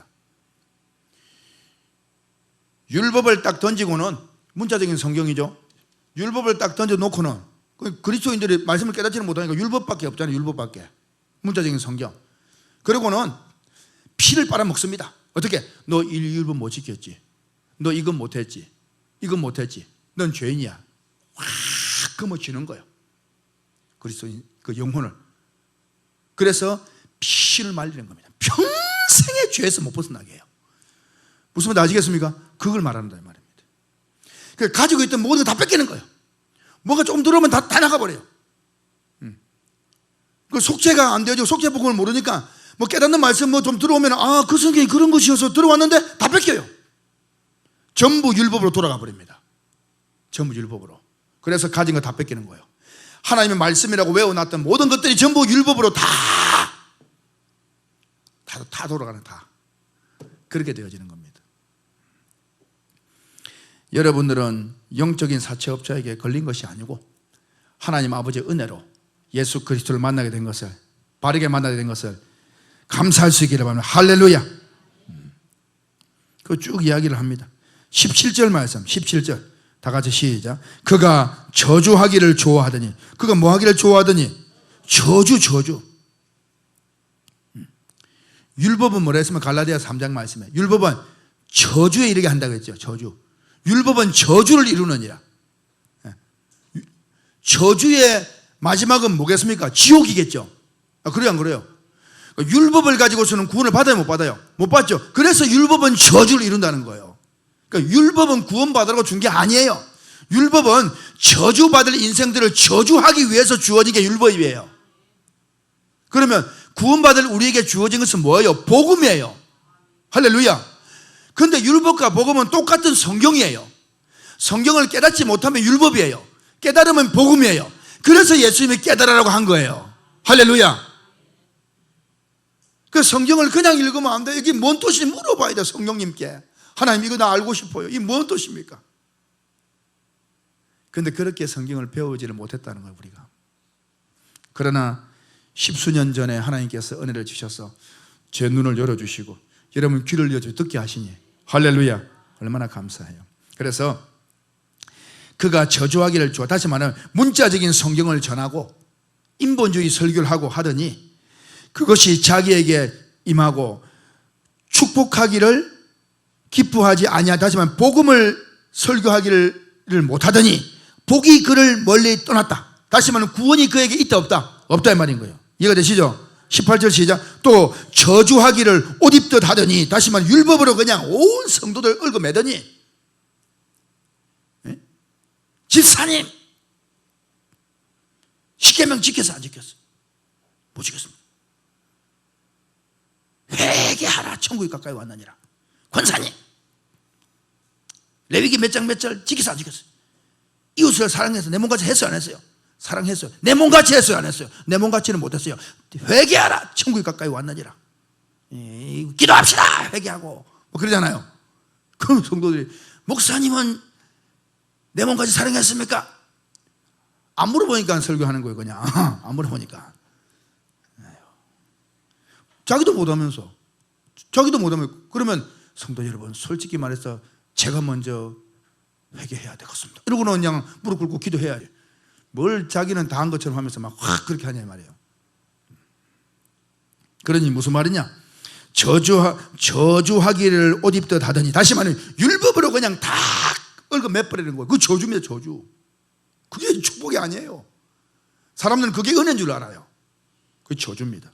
율법을 딱 던지고는 문자적인 성경이죠. 율법을 딱 던져놓고는 그리스도인들이 말씀을 깨닫지는 못하니까 율법밖에 없잖아요. 율법밖에. 문자적인 성경. 그러고는 피를 빨아먹습니다. 어떻게? 너 율법 못 지켰지. 너 이건 못했지. 넌 죄인이야. 확 금어쥐는 거예요. 그리스도인 그 영혼을. 그래서 피를 말리는 겁니다. 평생의 죄에서 못 벗어나게 해요. 무슨 말인지 아시겠습니까? 그걸 말한다 이 말입니다. 그러니까 가지고 있던 모든 거 다 뺏기는 거예요. 뭐가 조금 들어오면 다 나가버려요. 그 속죄가 안 되죠. 속죄 복음을 모르니까 뭐 깨닫는 말씀 뭐 좀 들어오면 그 성경이 그런 것이어서 들어왔는데 다 뺏겨요. 전부 율법으로 돌아가 버립니다. 전부 율법으로. 그래서 가진 거 다 뺏기는 거예요. 하나님의 말씀이라고 외워놨던 모든 것들이 전부 율법으로 다 돌아가는 그렇게 되어지는 겁니다. 여러분들은 영적인 사채업자에게 걸린 것이 아니고 하나님 아버지의 은혜로 예수 그리스도를 만나게 된 것을, 바르게 만나게 된 것을 감사할 수 있기를 바랍니다. 할렐루야. 그 쭉 이야기를 합니다. 17절 말씀, 17절 다 같이 시작. 그가 저주하기를 좋아하더니, 그가 뭐 하기를 좋아하더니? 저주. 율법은 뭐라 했으면 갈라디아 3장 말씀에 율법은 저주에 이르게 한다고 했죠. 저주. 율법은 저주를 이루느니라. 저주의 마지막은 뭐겠습니까? 지옥이겠죠. 그래요 안 그래요? 율법을 가지고서는 구원을 받아요 못 받아요? 못 받죠. 그래서 율법은 저주를 이룬다는 거예요. 그러니까 율법은 구원받으라고 준 게 아니에요. 율법은 저주받을 인생들을 저주하기 위해서 주어진 게 율법이에요. 그러면 구원받을 우리에게 주어진 것은 뭐예요? 복음이에요. 할렐루야. 그런데 율법과 복음은 똑같은 성경이에요. 성경을 깨닫지 못하면 율법이에요. 깨달으면 복음이에요. 그래서 예수님이 깨달으라고 한 거예요. 할렐루야. 그 성경을 그냥 읽으면 안 돼요. 이게 뭔 뜻인지 물어봐야 돼요. 성령님께. 하나님 이거 나 알고 싶어요. 이게 뭔 뜻입니까? 그런데 그렇게 성경을 배우지를 못했다는 거예요, 우리가. 그러나 십수년 전에 하나님께서 은혜를 주셔서 제 눈을 열어주시고 여러분 귀를 열어주시고 듣게 하시니 할렐루야, 얼마나 감사해요. 그래서 그가 저주하기를 좋아, 다시 말하면 문자적인 성경을 전하고 인본주의 설교를 하고 하더니 그것이 자기에게 임하고 축복하기를 기뻐하지 아니하다. 다시 말하면 복음을 설교하기를 못하더니 복이 그를 멀리 떠났다. 다시 말하면 구원이 그에게 있다 없다? 없다 이 말인 거예요. 이해가 되시죠? 18절 시작. 또 저주하기를 옷 입듯 하더니, 다시 말하면 율법으로 그냥 온 성도들 얽어매더니, 집사님 십계명 지켰어 안 지켰어? 못 지켰습니다. 회개하라 천국이 가까이 왔느니라. 권사님 레위기 몇 장 몇 절 지켰어 안 지켰어? 이웃을 사랑해서 내 몸같이 했어요 안 했어요? 사랑했어요. 내 몸같이 했어요 안 했어요? 내 몸같이는 못했어요. 회개하라 천국이 가까이 왔느니라. 기도합시다 회개하고 뭐 그러잖아요. 그럼 성도들이 목사님은 내 몸까지 사랑했습니까? 안 물어보니까 설교하는 거예요. 그냥 안 물어보니까. 자기도 못하면서 그러면 성도 여러분 솔직히 말해서 제가 먼저 회개해야 되겠습니다 이러고는 그냥 무릎 꿇고 기도해야 돼. 뭘 자기는 다 한 것처럼 하면서 막 확 그렇게 하냐 말이에요. 그러니 무슨 말이냐, 저주하기를 옷 입듯 하더니, 다시 말하면 율법으로 그냥 다 얽어매버리는 거예요. 그 저주입니다. 저주. 그게 축복이 아니에요. 사람들은 그게 은혜인 줄 알아요. 그게 저주입니다.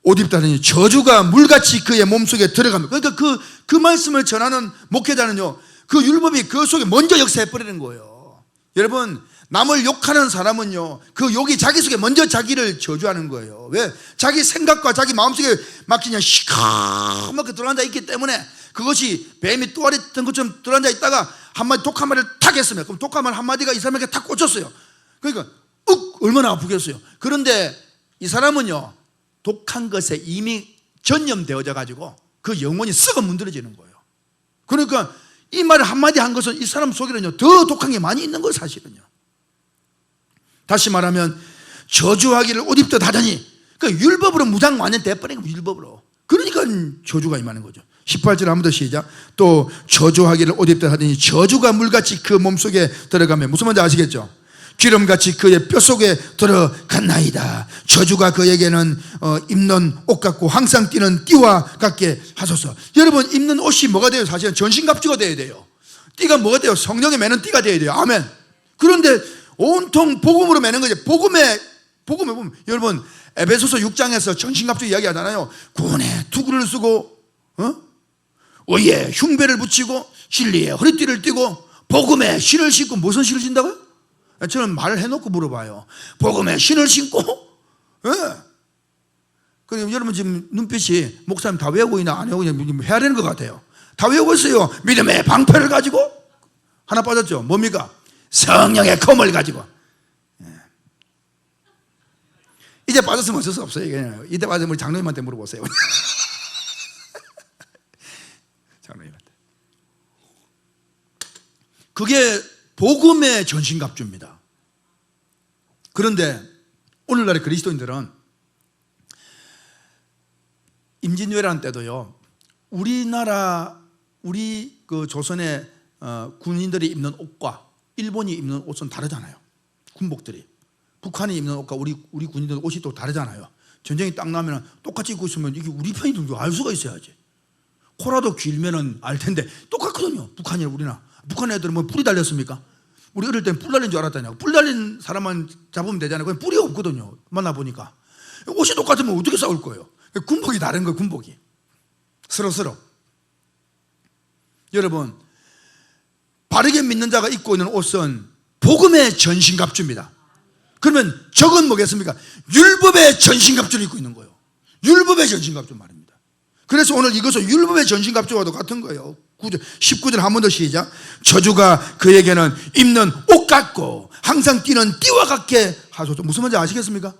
옷 입다더니 저주가 물같이 그의 몸속에 들어갑니다. 그러니까 그 말씀을 전하는 목회자는요, 그 율법이 그 속에 먼저 역사해버리는 거예요. 여러분, 남을 욕하는 사람은요, 그 욕이 자기 속에 먼저 자기를 저주하는 거예요. 왜? 자기 생각과 자기 마음속에 막 그냥 시커멓게 들어앉아 있기 때문에, 그것이 뱀이 또아리 뜬 것처럼 들어앉아 있다가 한마디 독 한 마리를 탁 했으면, 그럼 독 한 마디가 이 사람에게 탁 꽂혔어요. 그러니까 얼마나 아프겠어요. 그런데 이 사람은요, 독한 것에 이미 전염되어져 가지고 그 영혼이 썩어 문드러지는 거예요. 그러니까 이 말을 한마디 한 것은 이 사람 속에는요 더 독한 게 많이 있는 거예요. 사실은요. 다시 말하면 저주하기를 옷 입듯 하더니, 그러니까 율법으로 무장 완전돼버린 거예요. 율법으로. 그러니까 저주가 임하는 거죠. 18절 한 번 더 시작. 또 저주하기를 옷 입듯 하더니 저주가 물같이 그 몸속에 들어가면, 무슨 말인지 아시겠죠? 기름같이 그의 뼛속에 들어갔나이다. 저주가 그에게는 입는 옷 같고 항상 띠는 띠와 같게 하소서. 여러분, 입는 옷이 뭐가 돼요? 사실은 전신갑주가 돼야 돼요. 띠가 뭐가 돼요? 성령에 매는 띠가 돼야 돼요. 아멘. 그런데 온통 복음으로 매는 거죠. 복음에 보면, 여러분 에베소서 6장에서 전신갑주 이야기하잖아요. 구원의 투구를 쓰고 의에 흉배를 붙이고 진리에 허리띠를 띠고 복음에 신을 신고. 무슨 신을 신다고요? 저는 말을 해놓고 물어봐요. 복음에 신을 신고? 예. 그럼 여러분 지금 눈빛이 목사님 다 외우고 있나 안 외우고 있나 해야 되는 것 같아요. 다 외우고 있어요. 믿음의 방패를 가지고. 하나 빠졌죠. 뭡니까? 성령의 검을 가지고. 예. 이제 빠졌으면 어쩔 수 없어요. 이때 빠졌으면 우리 장로님한테 물어보세요. 장로님한테. 그게 복음의 전신갑주입니다. 그런데 오늘날의 그리스도인들은 임진왜란 때도요, 우리 그 조선의 군인들이 입는 옷과 일본이 입는 옷은 다르잖아요. 군복들이. 북한이 입는 옷과 우리 군인들 옷이 또 다르잖아요. 전쟁이 딱 나면 똑같이 입고 있으면 이게 우리 편인 줄 알 수가 있어야지. 코라도 길면은 알 텐데 똑같거든요. 북한이나 우리나. 북한 애들은 뭐 뿔이 달렸습니까? 우리 어릴 때는 뿔 달린 줄 알았다냐고. 뿔 달린 사람만 잡으면 되잖아요. 그냥 뿔이 없거든요. 만나보니까. 옷이 똑같으면 어떻게 싸울 거예요? 군복이 다른 거예요. 군복이. 서로. 여러분, 바르게 믿는 자가 입고 있는 옷은 복음의 전신갑주입니다. 그러면 적은 뭐겠습니까? 율법의 전신갑주를 입고 있는 거예요. 율법의 전신갑주 말입니다. 그래서 오늘 이것은 율법의 전신갑주와도 같은 거예요. 19절 한 번 더 시작. 저주가 그에게는 입는 옷 같고 항상 띠는 띠와 같게 하소서. 무슨 말인지 아시겠습니까?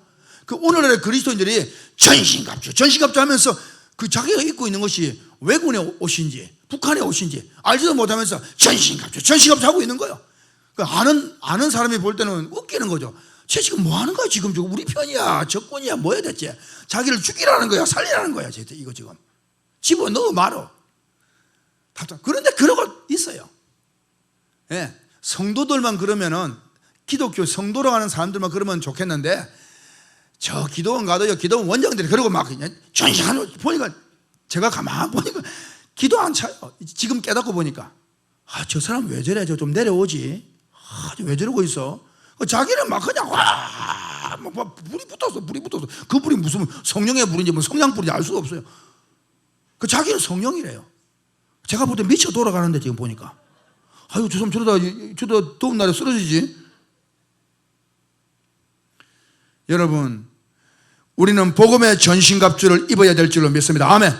그 오늘날의 그리스도인들이 전신갑주 하면서 그 자기가 입고 있는 것이 왜군의 옷인지, 북한에 오신지 알지도 못하면서 전신갑주 하고 있는 거예요. 아는 사람이 볼 때는 웃기는 거죠. 쟤 지금 뭐 하는 거야? 지금 우리 편이야, 적군이야, 뭐야 대체? 자기를 죽이라는 거야, 살리라는 거야, 쟤 이거 지금 집어넣어 말어. 그런데 그러고 있어요. 예, 성도들만 그러면은, 기독교 성도라고 하는 사람들만 그러면 좋겠는데, 저 기도원 가도요, 기도원 원장들이 그러고 막 그냥 전시하는 보니까, 제가 가만히 보니까 기도 안 차요. 지금 깨닫고 보니까, 저 사람 왜 저래? 저 좀 내려오지. 왜 저러고 있어? 자기는 막 그냥 막 불이 붙었어. 그 불이 무슨 성령의 불인지 뭐 성냥 불인지 알 수가 없어요. 자기는 성령이래요. 제가 볼 때 미쳐 돌아가는데 지금 보니까, 아유 저 사람 저러다 더운 날에 쓰러지지. 여러분, 우리는 복음의 전신갑주를 입어야 될 줄로 믿습니다. 아멘.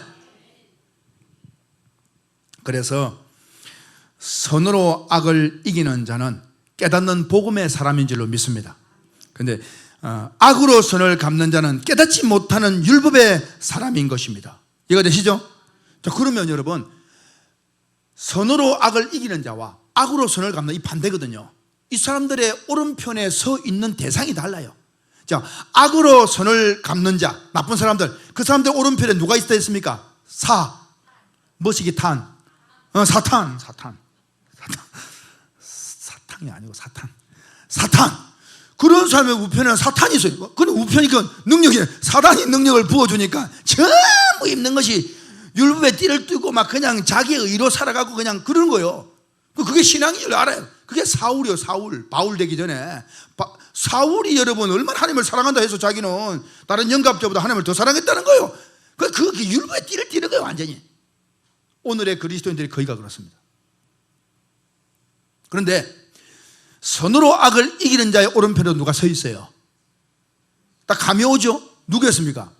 그래서 선으로 악을 이기는 자는 깨닫는 복음의 사람인 줄로 믿습니다. 그런데 악으로 선을 갚는 자는 깨닫지 못하는 율법의 사람인 것입니다. 이해가 되시죠? 자, 그러면 여러분, 선으로 악을 이기는 자와 악으로 선을 갚는 이 반대거든요. 이 사람들의 오른편에 서 있는 대상이 달라요. 자, 악으로 선을 갚는 자, 나쁜 사람들, 그 사람들 오른편에 누가 있다 했습니까? 머시기 탄, 사탄이 아니고 사탄. 그런 사람의 우편에는 사탄이 있어요. 그런 우편이 그 능력이, 사단이 능력을 부어주니까 전부 입는 것이 율법의 띠를 띠고 막 그냥 자기의 의로 살아가고 그냥 그런 거예요. 그게 신앙인 줄 알아요. 그게 사울이요, 바울 되기 전에. 사울이 여러분 얼마나 하나님을 사랑한다 해서 자기는 다른 영갑자보다 하나님을 더 사랑했다는 거예요. 그 율법의 띠를 띠는 거예요, 완전히. 오늘의 그리스도인들이 거의가 그렇습니다. 그런데 선으로 악을 이기는 자의 오른편에 누가 서 있어요? 딱 감이 오죠? 누구였습니까?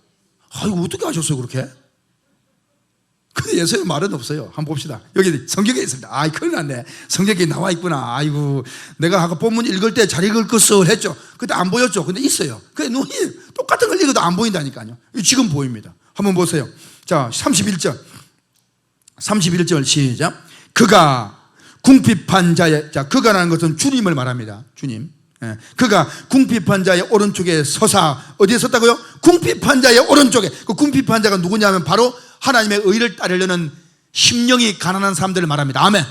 이거 어떻게 아셨어요, 그렇게? 근데 예수의 말은 없어요. 한번 봅시다. 여기 성경에 있습니다. 큰일 났네. 성경에 나와 있구나. 아이고, 내가 아까 본문 읽을 때 잘 읽을 것을 했죠. 그때 안 보였죠. 근데 있어요. 근데 눈이 똑같은 걸 읽어도 안 보인다니까요. 지금 보입니다. 한번 보세요. 자, 31절 시작. 그가 궁핍한 자의, 자, 그가라는 것은 주님을 말합니다. 주님. 그가 궁핍한 자의 오른쪽에 서사, 어디에 섰다고요? 궁핍한 자의 오른쪽에. 그 궁핍한 자가 누구냐면 바로 하나님의 의를 따르려는 심령이 가난한 사람들을 말합니다. 아멘.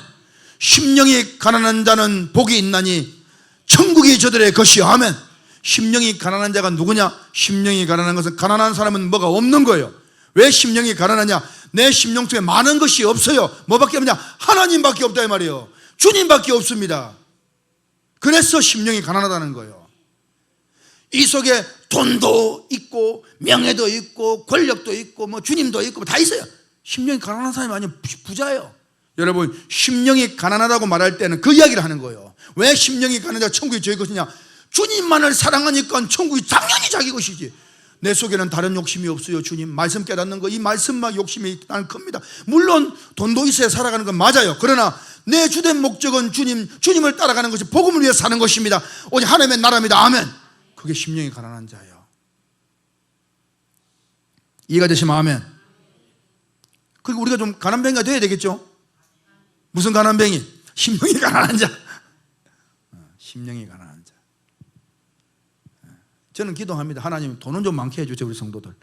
심령이 가난한 자는 복이 있나니 천국이 저들의 것이요. 아멘. 심령이 가난한 자가 누구냐? 심령이 가난한 것은, 가난한 사람은 뭐가 없는 거예요. 왜 심령이 가난하냐? 내 심령 속에 많은 것이 없어요. 뭐밖에 없냐? 하나님밖에 없다 이 말이에요. 주님밖에 없습니다. 그래서 심령이 가난하다는 거예요. 이 속에 돈도 있고 명예도 있고 권력도 있고 뭐 주님도 있고 다 있어요. 심령이 가난한 사람이 아니면 부자예요. 여러분, 심령이 가난하다고 말할 때는 그 이야기를 하는 거예요. 왜 심령이 가난하냐? 천국이 저희 것이냐? 주님만을 사랑하니까 천국이 당연히 자기 것이지. 내 속에는 다른 욕심이 없어요. 주님 말씀 깨닫는 거, 이 말씀만 욕심이 나는 큽니다. 물론 돈도 있어야 살아가는 건 맞아요. 그러나 내 주된 목적은 주님을 따라가는 것이 복음을 위해 사는 것입니다. 오직 하나님의 나라입니다. 아멘. 그게 심령이 가난한 자예요. 이해가 되시면 아멘. 그리고 우리가 좀 가난뱅이가 돼야 되겠죠. 무슨 가난뱅이? 심령이 가난한 자. 심령이 가난한 자. 저는 기도합니다. 하나님 돈은 좀 많게 해주세요, 우리 성도들.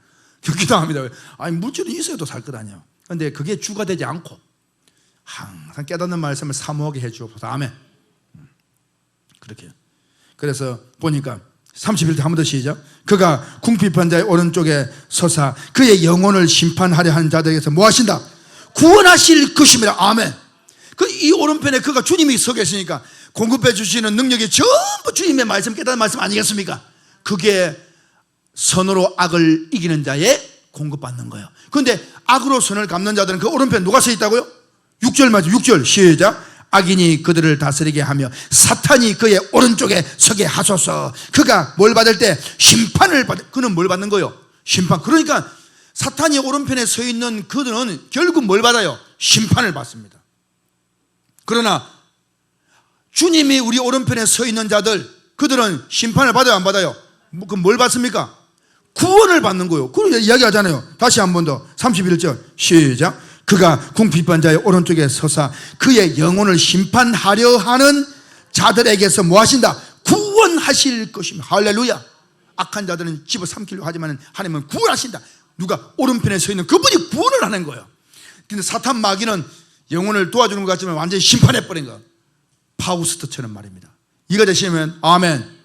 기도합니다. 아니 물질이 있어도 살 것 아니에요. 그런데 그게 주가 되지 않고 항상 깨닫는 말씀을 사모하게 해주옵소서. 아멘. 그렇게. 그래서 보니까 31절 한 번 더 시작. 그가 궁핍한 자의 오른쪽에 서사 그의 영혼을 심판하려 하는 자들에게서 뭐 하신다? 구원하실 것입니다. 아멘. 이 오른편에 그가 주님이 서 계시니까 공급해 주시는 능력이 전부 주님의 말씀, 깨닫는 말씀 아니겠습니까? 그게 선으로 악을 이기는 자의 공급받는 거예요. 그런데 악으로 선을 갚는 자들은 그 오른편에 누가 서 있다고요? 6절 맞죠? 6절 시작. 악인이 그들을 다스리게 하며 사탄이 그의 오른쪽에 서게 하소서. 그가 뭘 받을 때? 심판을 받을. 그는 뭘 받는 거예요? 심판. 그러니까 사탄이 오른편에 서 있는 그들은 결국 뭘 받아요? 심판을 받습니다. 그러나 주님이 우리 오른편에 서 있는 자들, 그들은 심판을 받아요, 안 받아요? 그럼 뭘 받습니까? 구원을 받는 거예요. 그걸 이야기하잖아요. 다시 한 번 더 31절 시작. 그가 궁핍한 자의 오른쪽에 서사 그의 영혼을 심판하려 하는 자들에게서 뭐 하신다? 구원하실 것입니다. 할렐루야. 악한 자들은 집어삼키려 하지만 하나님은 구원하신다. 누가 오른편에 서 있는 그분이 구원을 하는 거예요. 근데 사탄 마귀는 영혼을 도와주는 것 같지만 완전히 심판해버린 거. 파우스트처럼 말입니다. 이거 되시면 아멘.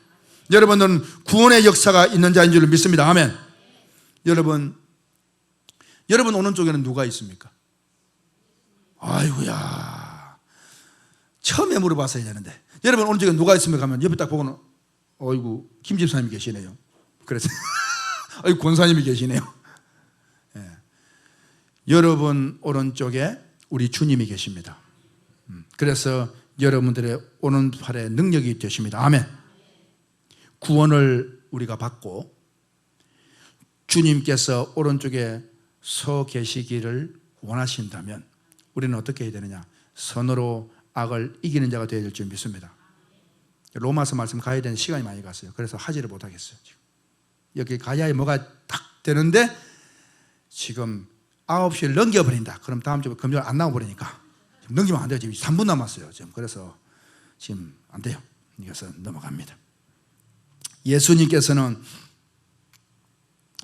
여러분들은 구원의 역사가 있는 자인 줄 믿습니다. 아멘. 여러분 오른쪽에는 누가 있습니까? 아이고야, 처음에 물어봤어야 되는데. 여러분 오른쪽에 누가 있습니까? 하면 옆에 딱 보고는 어이구 김 집사님이 계시네요. 그래서 어이구 권사님이 계시네요. 예. 여러분 오른쪽에 우리 주님이 계십니다. 그래서 여러분들의 오른팔에 능력이 되십니다. 아멘. 구원을 우리가 받고 주님께서 오른쪽에 서 계시기를 원하신다면 우리는 어떻게 해야 되느냐? 선으로 악을 이기는 자가 되어야 될 줄 믿습니다. 로마서 말씀 가야 되는 시간이 많이 갔어요. 그래서 하지를 못하겠어요. 지금. 여기 가야 뭐가 딱 되는데 지금 9시를 넘겨버린다. 그럼 다음 주에 금요일 안 나와버리니까 지금 넘기면 안 돼요. 지금 3분 남았어요. 지금. 그래서 지금 안 돼요. 이어서 넘어갑니다. 예수님께서는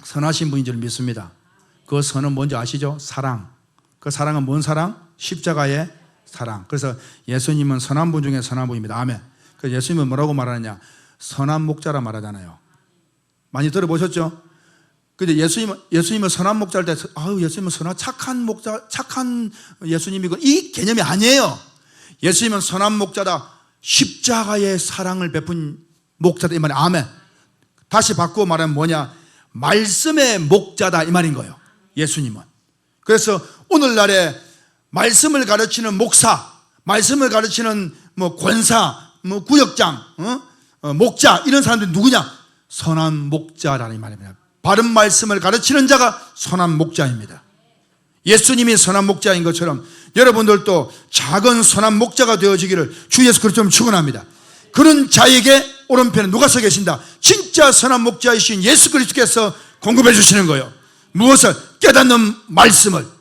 선하신 분인 줄 믿습니다. 그 선은 뭔지 아시죠? 사랑. 그 사랑은 뭔 사랑? 십자가의 사랑. 그래서 예수님은 선한 분 중에 선한 분입니다. 아멘. 그래서 예수님은 뭐라고 말하느냐? 선한 목자라 말하잖아요. 많이 들어보셨죠? 근데 예수님은 선한 목자일 때, 예수님은 착한 목자, 착한 예수님이고, 이 개념이 아니에요. 예수님은 선한 목자다. 십자가의 사랑을 베푼 목자다. 이 말이 아멘. 다시 바꾸어 말하면 뭐냐? 말씀의 목자다. 이 말인 거예요. 예수님은. 그래서 오늘날에 말씀을 가르치는 목사, 말씀을 가르치는 권사, 구역장, 목자, 이런 사람들이 누구냐? 선한 목자라는 말입니다. 바른 말씀을 가르치는 자가 선한 목자입니다. 예수님이 선한 목자인 것처럼 여러분들도 작은 선한 목자가 되어지기를 주 예수 그리스도로 축원합니다. 그런 자에게 오른편에 누가 서 계신다? 진짜 선한 목자이신 예수 그리스도께서 공급해 주시는 거예요. 무엇을? 깨닫는 말씀을.